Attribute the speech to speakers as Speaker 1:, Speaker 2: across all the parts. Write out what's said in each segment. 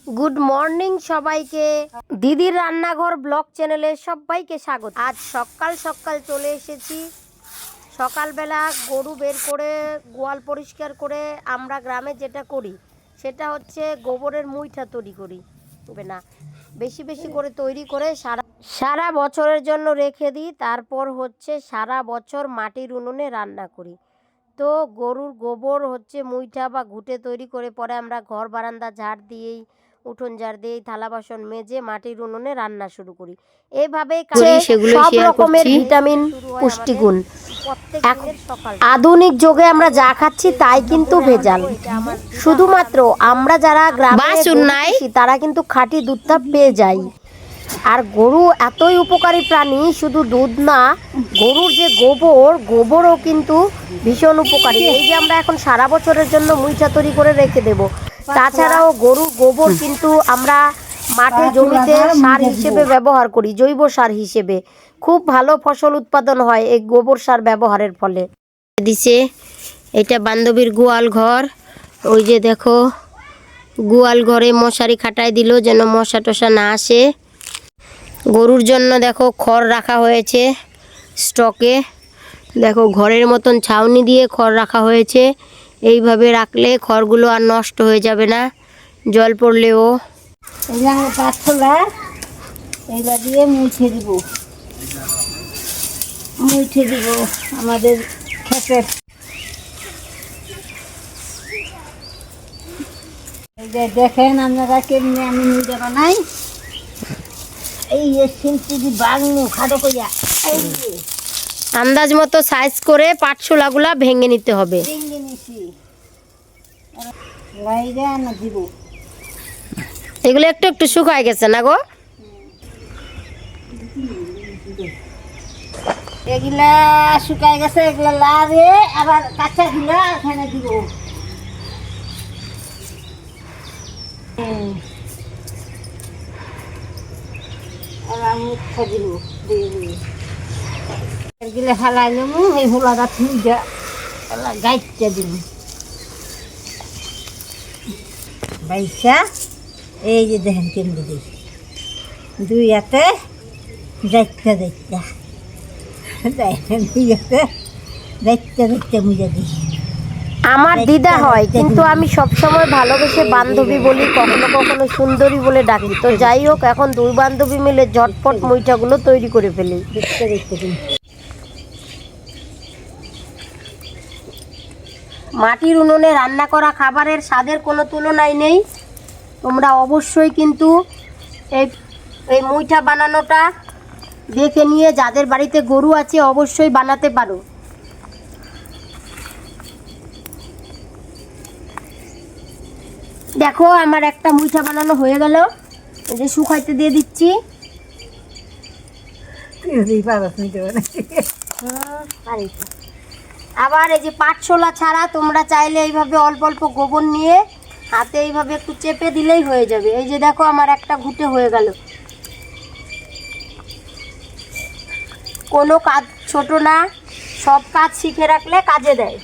Speaker 1: Good morning সবাইকে। দিদির রান্নাঘর ব্লগ চ্যানেলে সবাইকে স্বাগত। আজ সকাল সকাল চলে এসেছি। সকালবেলা গরু বের করে গোয়াল পরিষ্কার করে আমরা গ্রামে যেটা করি সেটা হচ্ছে গোবরের মুইঠা তৈরি করি, না বেশি বেশি করে তৈরি করে সারা বছরের জন্য রেখে দিই। তারপর হচ্ছে সারা বছর মাটির উনুনে রান্না করি। তো গরুর গোবর হচ্ছে মুইঠা বা ঘুঁটে তৈরি করে পরে আমরা ঘর বারান্দা ঝাড় দিয়েই, উঠোন ঝাড় দিয়েই, থালা বাসন মেজে মাটির উনুনে রান্না শুরু করি। এইভাবেই সব রকমের ভিটামিন, পুষ্টিগুণ। আধুনিক যুগে আমরা যা খাচ্ছি তাই কিন্তু ভেজাল। শুধুমাত্র আমরা যারা গ্রামে তারা কিন্তু খাঁটি দুধটা পেয়ে যায়। আর গরু এতই উপকারী প্রাণী, শুধু দুধ না, গরুর যে গোবরও কিন্তু ভীষণ উপকারী। এই যে আমরা এখন সারা বছরের জন্য মুইঠা তৈরি করে রেখে দেব। তাছাড়াও গরুর গোবর কিন্তু আমরা মাঠে জমিতে সার হিসেবে ব্যবহার করি, জৈব সার হিসেবে। খুব ভালো ফসল উৎপাদন হয় এই গোবর সার ব্যবহারের ফলে। দিছে এটা বান্ধবীর গোয়াল ঘর। ওই যে দেখো, গোয়াল ঘরে মশারি খাটায় দিল যেন মশা টশা না আসে। গরুর জন্য দেখো খড় রাখা হয়েছে স্টকে। দেখো ঘরের মতন ছাউনি দিয়ে খড় রাখা হয়েছে। এইভাবে রাখলে খড়গুলো আর নষ্ট হয়ে যাবে না জল পড়লেও।
Speaker 2: পাতলা এইটা দিয়ে মুছে দিব আমাদের ক্ষেতের। এই যে দেখেন আপনারা কেমনি আমি মুজে বানাই। এই শিল্পী বাগনু খাটো কইয়া
Speaker 1: আন্দাজ মতো সাইজ করে পাটশোলাগুলা ভেঙে নিতে হবে।
Speaker 2: ভেঙে নিছি দিব।
Speaker 1: এগুলো একটু একটু শুকায় গেছে না গো?
Speaker 2: এগুলা শুকায় গেছে, এগুলা লাগে আবার কাঁচা গুলা এখানে দিব। এগুলো হালাই নেবো, এই হোলাটা থুইটা গাইতে দিব বাইসা। এই যে দেখেন কেমনি দিই, দুই হাতে যাইতে যাইতে দুই হাতে যাইতে যাইতে মুজে দিই।
Speaker 1: আমার দিদা হয়, কিন্তু আমি সবসময় ভালোবেসে বান্ধবী বলি, কখনো কখনো সুন্দরী বলে ডাকি। তো যাই হোক, এখন দুই বান্ধবী মিলে ঝটপট মুইঠাগুলো তৈরি করে ফেলি। মাটির উনুনে রান্না করা খাবারের স্বাদের কোনো তুলনাই নেই। তোমরা অবশ্যই কিন্তু এই মুইঠা বানানোটা দেখে নিয়ে যাদের বাড়িতে গরু আছে অবশ্যই বানাতে পারো। দেখো আমার একটা মুইঠা বানানো হয়ে গেল। এই যে শুকাইতে দিয়ে দিচ্ছি। আবার এই যে পাটশোলা ছাড়া তোমরা চাইলে এইভাবে অল্প অল্প গোবর নিয়ে হাতে এইভাবে একটু চেপে দিলেই হয়ে যাবে। এই যে দেখো আমার একটা ঘুটে হয়ে গেল। কোনো কাজ ছোট না, সব কাজ শিখে রাখলে কাজে দেয়।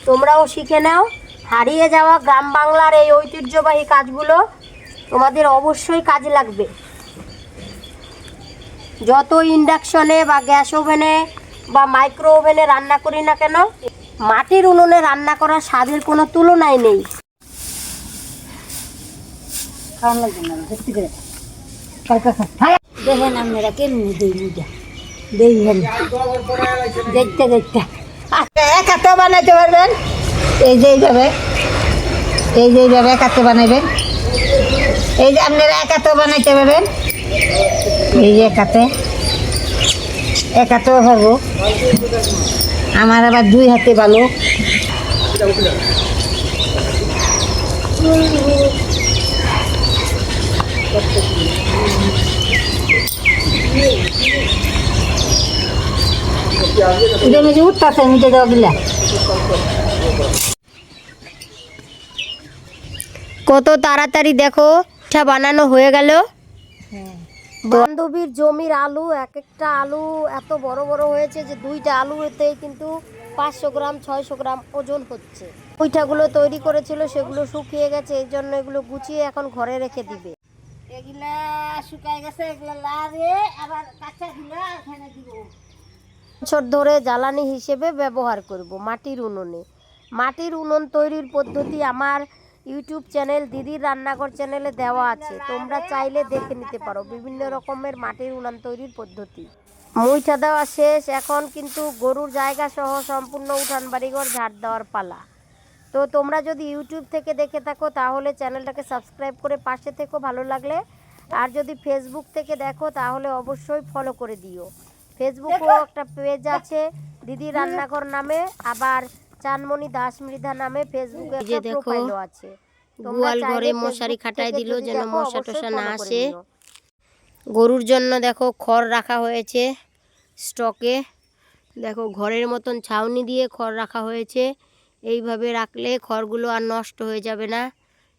Speaker 1: তোমরাও শিখে নাও। হারিয়ে যাওয়া গ্রাম বাংলার এই ঐতিহ্যবাহী কাজগুলো তোমাদের অবশ্যই কাজে লাগবে। যত ইন্ডাকশনে বা গ্যাস ওভেনে বা মাইক্রো ওভেনে রান্না করি না কেন, মাটির উনুনে রান্না করার স্বাদের কোনো তুলনাই নেই।
Speaker 2: দেখেন আপনারা কেমনি দিই মুজা দেখেন দেখতে দেখতে। এক হাতে বানাইতে পারবেন, এই যে এইভাবে এক হাতে বানাইবেন। এই যে আপনারা এক হাতেও বানাইতে পারবেন, এই যে এক হাতেও পারবো। আমার আবার দুই হাতে ভালো। উঠতেছে মিটে দেওয়া গিলা।
Speaker 1: কত তাড়াতাড়ি দেখো পিঠা বানানো হয়ে গেল। বান্ধবীর জমির আলু, এক একটা আলু এত বড় বড় হয়েছে যে দুইটা আলুতেই কিন্তু 500 গ্রাম 600 গ্রাম ওজন হচ্ছে। পিঠাগুলো তৈরি করেছিল সেগুলো শুকিয়ে গেছে, এই জন্য এগুলো গুছিয়ে এখন ঘরে রেখে দিবে।
Speaker 2: এগুলা শুকাই গেছে, এগুলা লাড়ে আবার কাঁচা গুলা এখানে দিব।
Speaker 1: বছর ধরে জ্বালানি হিসেবে ব্যবহার করব মাটির উনুনে। মাটির উনুন তৈরির পদ্ধতি আমার ইউটিউব চ্যানেল দিদির রান্নাঘর চ্যানেলে দেওয়া আছে, তোমরা চাইলে দেখে নিতে পারো বিভিন্ন রকমের মাটির উনুন তৈরির পদ্ধতি। মুইঠা দেওয়া শেষ, এখন কিন্তু গরুর জায়গা সহ সম্পূর্ণ উঠান বাড়িঘর ঝাড় দেওয়ার পালা। তো তোমরা যদি ইউটিউব থেকে দেখে থাকো তাহলে চ্যানেলটাকে সাবস্ক্রাইব করে পাশে থেকো ভালো লাগলে, আর যদি ফেসবুক থেকে দেখো তাহলে অবশ্যই ফলো করে দিও। ফেসবুকেও একটা পেজ আছে দিদি রান্নাঘর নামে, আবার চানমণি দাস মৃধা নামে ফেসবুকে একটা প্রোফাইলও আছে। গোয়াল ঘরে মশারি খাটাই দিল যেন মশা টশা না আসে। গরুর জন্য দেখো খড় রাখা হয়েছে স্টকে, দেখো ঘরের মতন ছাউনি দিয়ে খড় রাখা হয়েছে। এইভাবে রাখলে খড়গুলো আর নষ্ট হয়ে যাবে না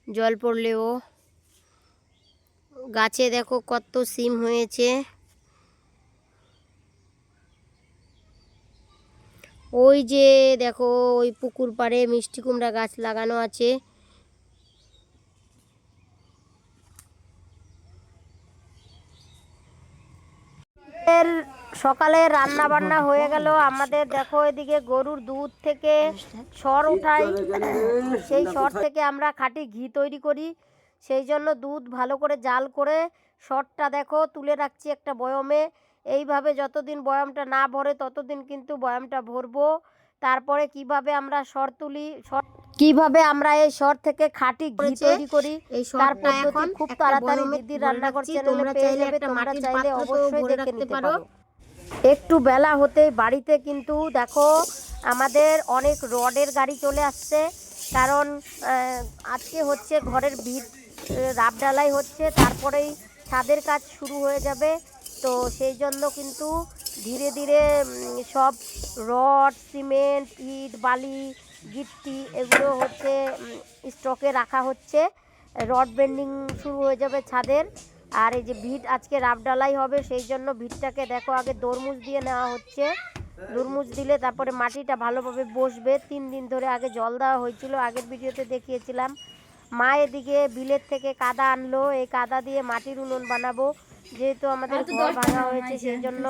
Speaker 1: জল পড়লেও। গাছে দেখো কত সিম হয়েছে। ওই যে দেখো ওই পুকুর পাড়ে মিষ্টি কুমড়া গাছ লাগানো আছে। সকালে রান্না বান্না হয়ে গেল আমাদের। দেখো এদিকে গরুর দুধ থেকে সর উঠাই, সেই সর থেকে আমরা খাঁটি ঘি তৈরি করি। সেই জন্য দুধ ভালো করে জাল করে সরটা দেখো তুলে রাখছি একটা বয়মে। এইভাবে যতদিন বয়মটা না ভরে ততদিন কিন্তু বয়মটা ভরবো। তারপরে কিভাবে আমরা সর তুলি, কিভাবে আমরা এই সর থেকে খাঁটি ঘি তৈরি করি, তার পদ্ধতি খুব তাড়াতাড়ি দিদির রান্নাঘর চ্যানেলে পেয়ে যাবে, তোমরা চাইলে অবশ্যই দেখে নিতে পারো। একটু বেলা হতেই বাড়িতে কিন্তু দেখো আমাদের অনেক রডের গাড়ি চলে আসছে, কারণ আজকে হচ্ছে ঘরের ভিত রাব ঢালাই হচ্ছে, তারপরেই ছাদের কাজ শুরু হয়ে যাবে। তো সেই জন্য কিন্তু ধীরে ধীরে সব রড, সিমেন্ট, ইট, বালি, গিট্টি এগুলো হচ্ছে স্টকে রাখা হচ্ছে। রড বেন্ডিং শুরু হয়ে যাবে ছাদের। আর এই যে ভিট আজকে রাব ঢালাই হবে, সেই জন্য ভিটটাকে দেখো আগে দরমুজ দিয়ে নেওয়া হচ্ছে। দরমুজ দিলে তারপরে মাটিটা ভালোভাবে বসবে। 3 দিন ধরে আগে জল দেওয়া হয়েছিল, আগের ভিডিওতে দেখিয়েছিলাম। মা এদিকে বিলের থেকে কাদা আনলো, এই কাদা দিয়ে মাটির উনুন বানাবো। যেহেতু আমাদের ঘর ভাঙা হয়েছে সেই জন্য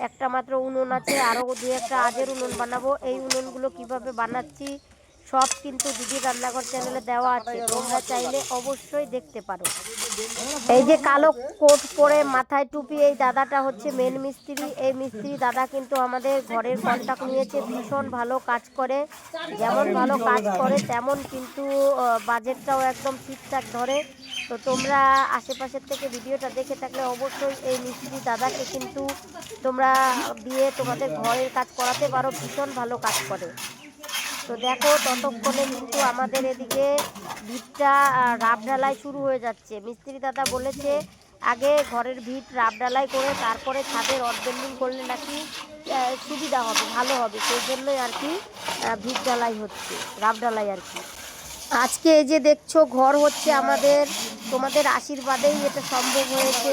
Speaker 1: একটা মাত্র উনুন আছে, আরও 2-1টা আজের উনুন বানাবো। এই উনুনগুলো কিভাবে বানাচ্ছি সব কিন্তু দিদির রান্নাঘর চ্যানেলে দেওয়া আছে, তোমরা চাইলে অবশ্যই দেখতে পারো। এই যে কালো কোট পরে মাথায় টুপি এই দাদাটা হচ্ছে মেন মিস্ত্রি। এই মিস্ত্রি দাদা কিন্তু আমাদের ঘরের কন্ট্রাক্ট নিয়েছে, ভীষণ ভালো কাজ করে। যেমন ভালো কাজ করে তেমন কিন্তু বাজেটটাও একদম ঠিকঠাক ধরে। তো তোমরা আশেপাশের থেকে ভিডিওটা দেখে থাকলে অবশ্যই এই মিস্ত্রি দাদাকে কিন্তু তোমরা দিয়ে তোমাদের ঘরের কাজ করাতে পারো, ভীষণ ভালো কাজ করে। তো দেখো ততক্ষণে কিন্তু আমাদের এদিকে ভিটটা রাব ঢালাই শুরু হয়ে যাচ্ছে। মিস্ত্রি দাদা বলেছে আগে ঘরের ভিট রাব ঢালাই করে তারপরে ছাদে রড বেন্ডিং করলে নাকি সুবিধা হবে, ভালো হবে, সেই জন্যই আর কি ভিট ঢালাই হচ্ছে, রাব ঢালাই আর কি। আজকে এই যে দেখছো ঘর হচ্ছে আমাদের, তোমাদের আশীর্বাদেই এটা সম্ভব হয়েছে।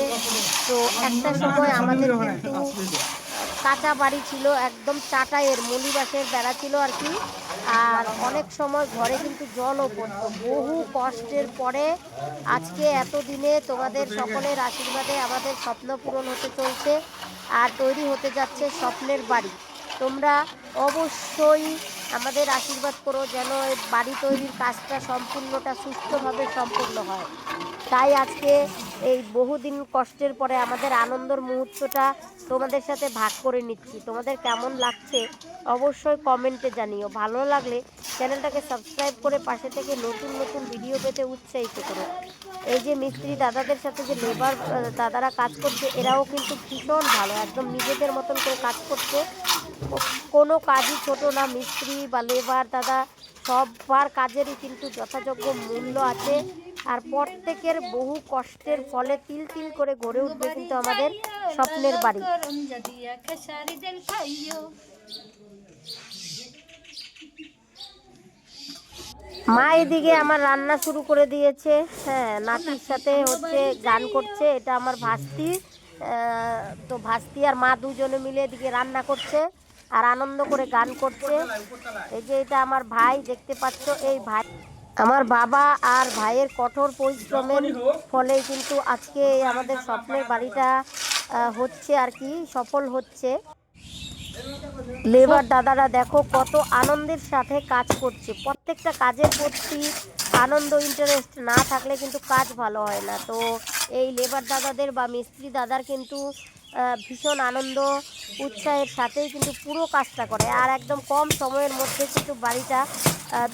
Speaker 1: তো একটা সময় আমাদের কিন্তু কাঁচা বাড়ি ছিল, একদম চাটাইয়ের মলিবাসের বেড়া ছিল আর কি। আর অনেক সময় ঘরে কিন্তু জলও পড়তো। বহু কষ্টের পরে আজকে এতদিনে তোমাদের সকলের আশীর্বাদে আমাদের স্বপ্ন পূরণ হতে চলছে আর তৈরি হতে যাচ্ছে স্বপ্নের বাড়ি। তোমরা অবশ্যই আমাদের আশীর্বাদ করো যেন এই বাড়ি তৈরির কাজটা সম্পূর্ণটা সুস্থভাবে সম্পূর্ণ হয়। তাই আজকে এই বহুদিন কষ্টের পরে আমাদের আনন্দের মুহূর্তটা তোমাদের সাথে ভাগ করে নিচ্ছি। তোমাদের কেমন লাগছে অবশ্যই কমেন্টে জানিও। ভালো লাগলে চ্যানেলটাকে সাবস্ক্রাইব করে পাশে থেকে নতুন নতুন ভিডিও পেতে উৎসাহিত করো। এই যে মিস্ত্রি দাদাদের সাথে যে লেবার দাদারা কাজ করছে এরাও কিন্তু ভীষণ ভালো, একদম নিজেদের মতন করে কাজ করছে। কোনো কাজই ছোট না, মিস্ত্রি বা লেবার দাদা সবার কাজেরই কিন্তু যথাযোগ্য মূল্য আছে। আর প্রত্যেকের বহু কষ্টের ফলে তিল তিল করে গড়ে উঠবে কিন্তু আমাদের স্বপ্নের বাড়ি। মা এদিকে আমার রান্না শুরু করে দিয়েছে। হ্যাঁ, নাতির সাথে হচ্ছে গান করছে, এটা আমার ভাস্তি। তো ভাস্তি আর মা দুজনে মিলে এদিকে রান্না করছে। আর আনন্দ করে গান করছে। এই যে এটা আমার ভাই, দেখতে পাচ্ছ, এই ভাই আমার বাবা আর ভাইয়ের কঠোর পরিশ্রমের ফলে কিন্তু আজকে আমাদের স্বপ্নের বাড়িটা হচ্ছে আর কি, সফল হচ্ছে। লেবার দাদারা দেখো কত আনন্দের সাথে কাজ করছে। প্রত্যেকটা কাজের প্রতি আনন্দ, ইন্টারেস্ট না থাকলে কিন্তু কাজ ভালো হয় না। তো এই লেবার দাদাদের বা মিস্ত্রি দাদার কিন্তু ভীষণ আনন্দ উৎসাহের সাথেই কিন্তু পুরো কাজটা করে, আর একদম কম সময়ের মধ্যে কিন্তু বাড়িটা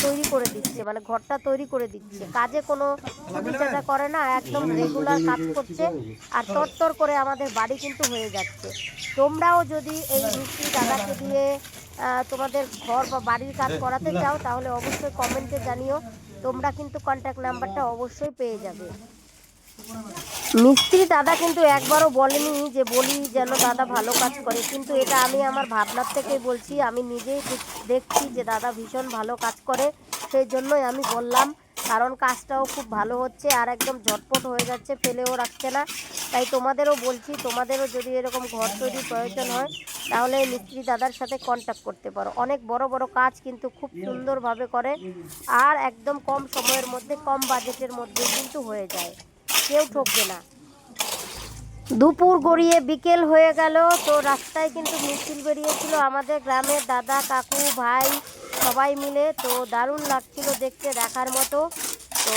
Speaker 1: তৈরি করে দিচ্ছে, মানে ঘরটা তৈরি করে দিচ্ছে। কাজে কোনো ছুটিছাটা করে না, একদম রেগুলার কাজ করছে, আর তরতর করে আমাদের বাড়ি কিন্তু হয়ে যাচ্ছে। তোমরাও যদি এই মিস্ত্রি দাদাকে দিয়ে তোমাদের ঘর বা বাড়ির কাজ করাতে চাও তাহলে অবশ্যই কমেন্টে জানিও, তোমরা কিন্তু কন্ট্যাক্ট নাম্বারটা অবশ্যই পেয়ে যাবে। মিস্ত্রি দাদা কিন্তু একবারও বলেনি যে বলি যেন দাদা ভালো কাজ করে, কিন্তু এটা আমি আমার ভাবনার থেকেই বলছি। আমি নিজেই দেখছি যে দাদা ভীষণ ভালো কাজ করে, সেই জন্যই আমি বললাম, কারণ কাজটাও খুব ভালো হচ্ছে আর একদম ঝটপট হয়ে যাচ্ছে, ফেলেও রাখছে না। তাই তোমাদেরও বলছি, তোমাদেরও যদি এরকম ঘর তৈরির প্রয়োজন হয় তাহলে মিস্ত্রি দাদার সাথে কন্ট্যাক্ট করতে পারো। অনেক বড় বড় কাজ কিন্তু খুব সুন্দরভাবে করে, আর একদম কম সময়ের মধ্যে, কম বাজেটের মধ্যে কিন্তু হয়ে যায়, কেউ ঠকবে না। দুপুর গড়িয়ে বিকেল হয়ে গেল, তো রাস্তায় কিন্তু মিছিল বেরিয়েছিল আমাদের গ্রামের দাদা, কাকু, ভাই সবাই মিলে। তো দারুণ লাগছিল দেখতে, দেখার মতো। তো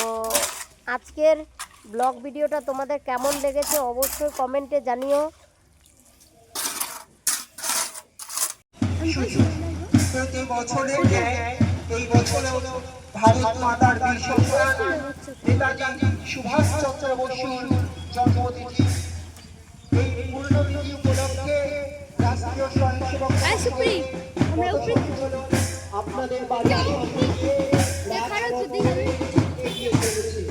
Speaker 1: আজকের ব্লগ ভিডিওটা তোমাদের কেমন লেগেছে অবশ্যই কমেন্টে জানিও।
Speaker 3: প্রতি বছরের ন্যায় এই বছরেও ভারত মাতার বীর সন্তান নেতাজি সুভাষচন্দ্র বসুর জন্মতিথি। এই পূর্ণতিথি উপলক্ষে রাষ্ট্রীয় স্বয়ংসেবক আপনাদের বাড়ির এগিয়ে চলেছে।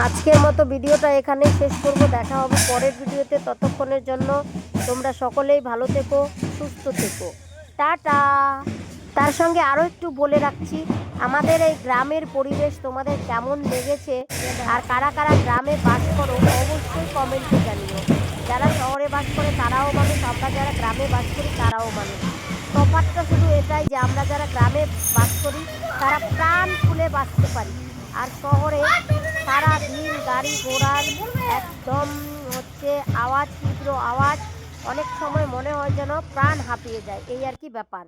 Speaker 1: আজকের মতো ভিডিওটা এখানেই শেষ করব, দেখা হবে পরের ভিডিওতে। ততক্ষণের জন্য তোমরা সকলেই ভালো থেকো, সুস্থ থেকো, টাটা। তার সঙ্গে আরও একটু বলে রাখছি, আমাদের এই গ্রামের পরিবেশ তোমাদের কেমন লেগেছে, আর কারা কারা গ্রামে বাস করো অবশ্যই কমেন্টে জানিও। যারা শহরে বাস করে তারাও মানুষ, আমরা যারা গ্রামে বাস করি তারাও মানুষ। তফাৎটা শুধু এটাই যে আমরা যারা গ্রামে বাস করি তারা প্রাণ খুলে বাঁচতে পারি, আর শহরে সারা দিন গাড়ি ঘোড়ার একদম হচ্ছে আওয়াজ, তীব্র আওয়াজ, অনেক সময় মনে হয় যেন প্রাণ হাঁপিয়ে যায়, এই আর কি ব্যাপার।